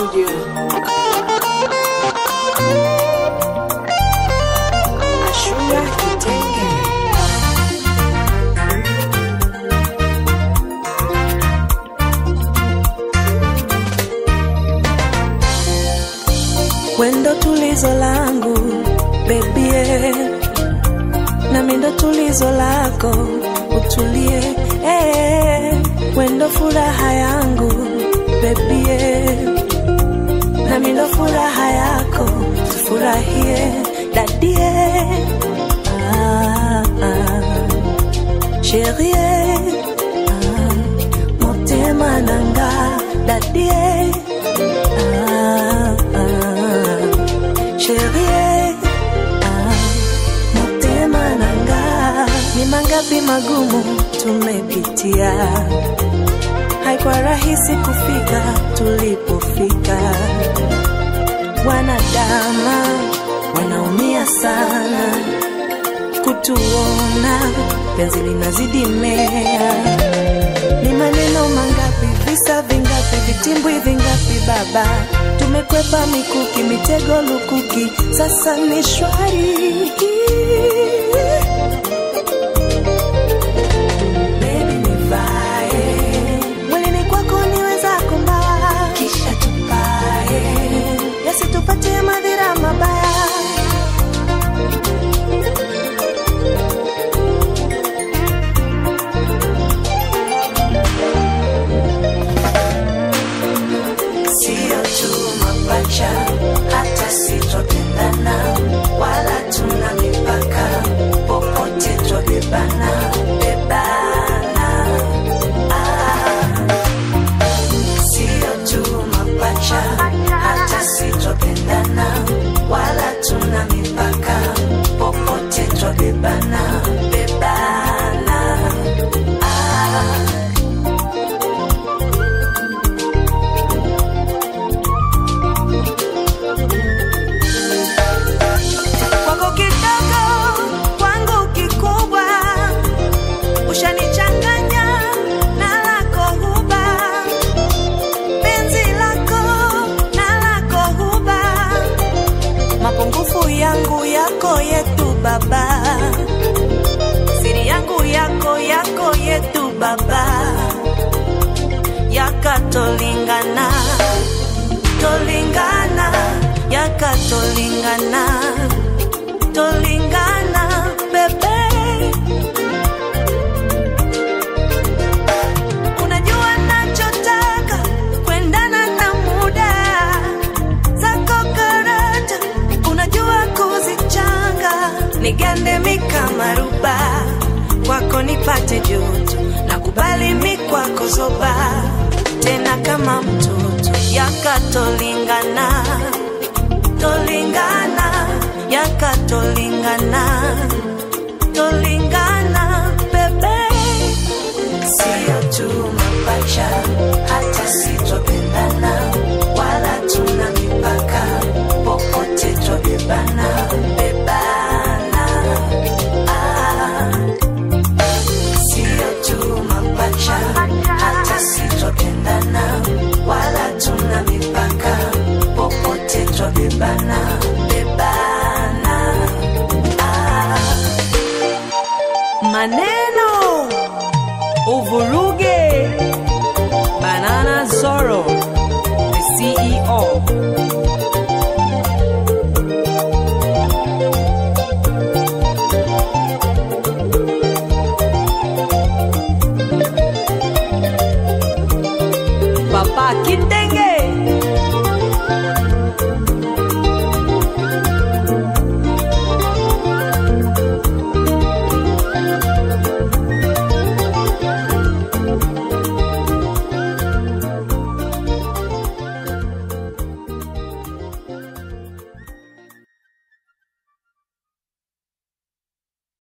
Studio. Ashura Kitenge. Wendo tulizo langu, baby, na mindo tulizo lako, utulie, wendo furaha yangu, baby, na mindo furaha yako, tufurahie, dadie, chérie, motema nanga, dadie, chérie, motema nanga. Ni mangapi magumu tumepitia, haikuwa rahisi kufika tulipofika. Wanadamu wanaumia sana kutuona penzi linazidi mea. Ni maneno mangapi, visa vingapi, vitimbwi vingapi baba, tumekwepa mikuki, mitego lukuki, sasa ni shwari. Baby nivae, mwilini kwako niweza kumba, kisha tupae, yasitupatie madhira mabaya. Hata sitopendana wala tuna mipaka, popote twabebana, bebana. Sio tu mapacha, hata sitopendana wala tuna mipaka, popote twabebana, bebana. Mapungufu yangu yako yetu baba, siri yangu yako yako yetu baba, yakatolingana, tolingana, yakatolingana, tolingana bebe. Unajua nachotaka kwendana na muda zako karata, unajua kuzichanga, nigande mikamaruba, kwako nipate joto, nakubali mikwako zoba, tena kama mtoto, yakatolingana, tolingana, yakatolingana, tolingana bebe. Sio tu mapacha, hata sitopendana wala tuna mipaka, popote twabebana, bebana. Sio tu mapacha, hata sitopendana wala tuna mipaka, popote twabebana, bebana. Mane